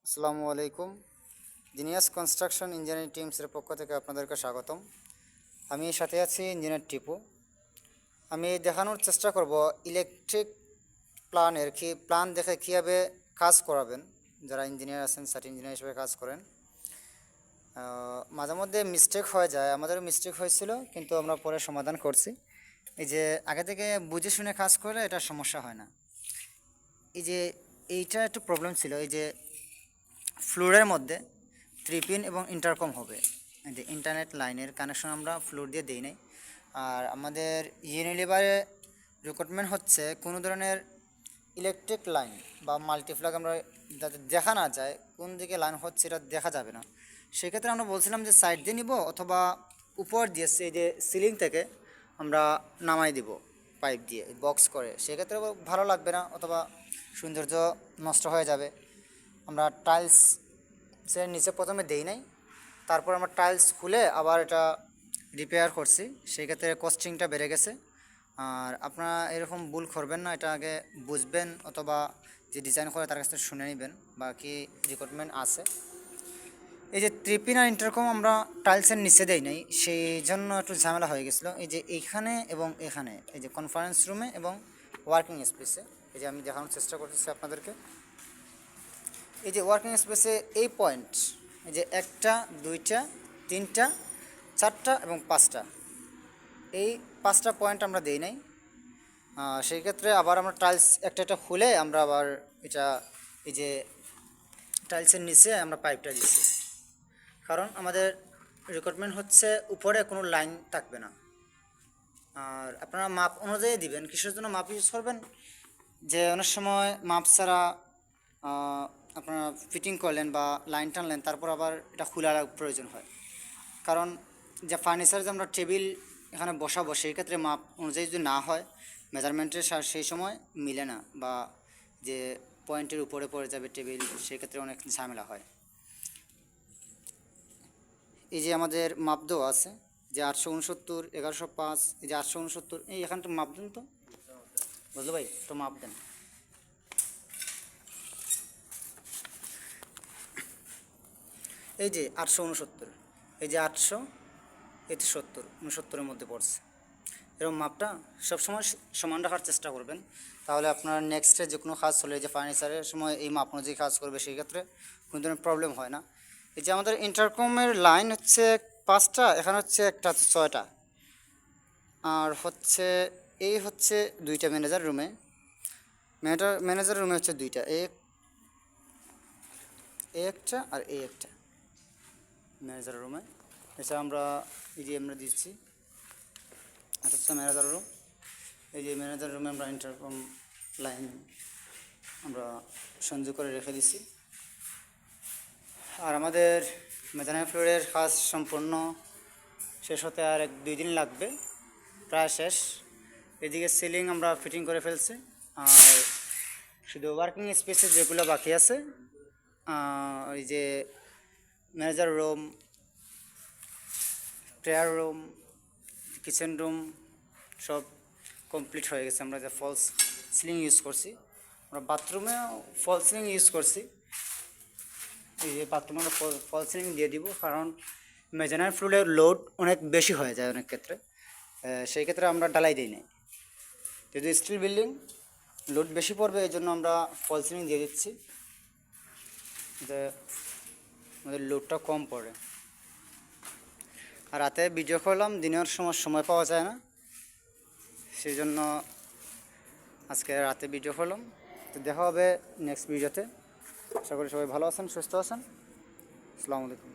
আসসালামু আলাইকুম। Genius construction engineering টিমসের পক্ষ থেকে আপনাদেরকে স্বাগতম। আমি সাথে আছি ইঞ্জিনিয়ার টিপু। আমি দেখানোর চেষ্টা করব ইলেকট্রিক প্ল্যান দেখে কীভাবে কাজ করাবেন যারা ইঞ্জিনিয়ার আছেন, সার্ট ইঞ্জিনিয়ার হিসেবে কাজ করেন। মাঝে মধ্যে মিস্টেক হয়ে যায়, আমাদেরও মিস্টেক হয়েছিল, কিন্তু আমরা পরে সমাধান করছি। এই যে আগে থেকে বুঝে শুনে কাজ করলে এটা সমস্যা হয় না। এই যে এইটা একটু প্রবলেম ছিল, এই যে ফ্লোরের মধ্যে 3 পিন এবং ইন্টারকম হবে। এই যে ইন্টারনেট লাইনের কানেকশন আমরা ফ্লোর দিয়ে দিই নাই। আর আমাদের ইউনিলিভারে রিকোয়ারমেন্ট হচ্ছে কোনো ধরনের ইলেকট্রিক লাইন বা মাল্টিপ্লাগ আমরা যাতে দেখা না যায় কোন দিকে লাইন হচ্ছে, এটা দেখা যাবে না। সেক্ষেত্রে আমরা বলছিলাম যে সাইড দিয়ে নিব অথবা উপর দিয়ে এই যে সিলিং থেকে আমরা নামাই দিব পাইপ দিয়ে বক্স করে, সেক্ষেত্রে ভালো লাগবে না অথবা সৌন্দর্য নষ্ট হয়ে যাবে। আমরা টাইলসের নিচে প্রথমে দেই নাই, তারপর আমরা টাইলস খুলে আবার এটা রিপেয়ার করছি, সেই ক্ষেত্রে কস্টিংটা বেড়ে গেছে। আর আপনারা এরকম ভুল করবেন না, এটা আগে বুঝবেন অথবা যে ডিজাইন করে তার কাছ থেকে শুনে নেবেন বা কি রিকোয়ারমেন্ট আছে। এই যে ট্রিপিন আর ইন্টারকম আমরা টাইলসের নিচে দেই নাই, সেই জন্য একটু ঝামেলা হয়ে গেছিলো। এই যে এইখানে এবং এখানে, এই যে কনফারেন্স রুমে এবং ওয়ার্কিং স্পেসে, এই যে আমি দেখানোর চেষ্টা করতেছি আপনাদেরকে। এই যে ওয়ার্কিং স্পেসে এই পয়েন্ট, এই যে 1টা 2টা 3টা 4টা এবং 5টা, এই 5টা পয়েন্ট আমরা দিই নাই। সেই ক্ষেত্রে আবার আমরা টাইলস একটা একটা খুলে আমরা আবার এটা এই যে টাইলসের নিচে আমরা পাইপটা দিচ্ছি, কারণ আমাদের রিকোয়ারমেন্ট হচ্ছে উপরে কোনো লাইন থাকবে না। আর আপনারা মাপ অনুযায়ী দিবেন। কিসের জন্য মাপ ইউজ করবেন, যে অনেক সময় মাপ ছাড়া আপনারা ফিটিং করলেন বা লাইন টানলেন, তারপর আবার এটা খোলার প্রয়োজন হয়। কারণ যে ফার্নিচার যে আমরা টেবিল এখানে বসাবো, সেই ক্ষেত্রে মাপ অনুযায়ী যদি না হয়, মেজারমেন্টের সেই সময় মিলে না বা যে পয়েন্টের উপরে পড়ে যাবে টেবিল, সেই ক্ষেত্রে অনেক ঝামেলা হয়। এই যে আমাদের মাপ দেওয়া আছে, যে 869, 1105, এই যে 869, এই এখানটা মাপ দেন তো, বুঝলো ভাই, তো মাপ দেন। এই যে 869, এই যে 800, এতে 70, 69-এর মধ্যে পড়ছে। এরকম মাপটা সবসময় সমান রাখার চেষ্টা করবেন, তাহলে আপনার নেক্সটে যে কোনো কাজ চলে, যে ফার্নিচারের সময় এই মাপ অনুযায়ী কাজ করবে, সেই ক্ষেত্রে কোনো ধরনের প্রবলেম হয় না। এই যে আমাদের ইন্টারকমের লাইন হচ্ছে 5টা, এখানে হচ্ছে একটা 6টা, আর হচ্ছে এই হচ্ছে 2টা ম্যানেজার রুমে, ম্যানেজার রুমে হচ্ছে 2টা, এই একটা আর এই একটা ম্যানেজার রুমে। এছাড়া আমরা এই যে আমরা দিচ্ছি, এটা হচ্ছে ম্যানেজার রুম। এই যে ম্যানেজার রুমে আমরা ইন্টারকম লাইন আমরা সংযোগ করে রেখে দিচ্ছি। আর আমাদের মেজানের ফ্লোরের কাজ সম্পূর্ণ শেষ হতে আর 1-2 দিন লাগবে, প্রায় শেষ। এদিকে সিলিং আমরা ফিটিং করে ফেলছি, আর শুধু ওয়ার্কিং স্পেসে যেগুলো বাকি আছে, ওই যে manager room, prayer room, kitchen room সব কমপ্লিট হয়ে গেছে। আমরা যে ফলস সিলিং ইউজ করছি, আমরা বাথরুমে ফলস সিলিং ইউজ করছি। এই যে বাথরুমে আমরা ফলস সিলিং দিয়ে দিব, কারণ মেজানার ফ্লোরের লোড অনেক বেশি হয়ে যায় অনেক ক্ষেত্রে, সেই ক্ষেত্রে আমরা ঢালাই দিই না। যেহেতু স্টিল বিল্ডিং লোড বেশি পড়বে, এই জন্য আমরা ফলস সিলিং দিয়ে দিচ্ছি, যে আমাদের লোডটা কম পড়ে। আর রাতে ভিডিও করলাম, দিনের সময় পাওয়া যায় না, সেই জন্য আজকে রাতে ভিডিও করলাম। তো দেখা হবে নেক্সট ভিডিওতে। আশা করি সবাই ভালো আছেন, সুস্থ আছেন। আসসালামু আলাইকুম।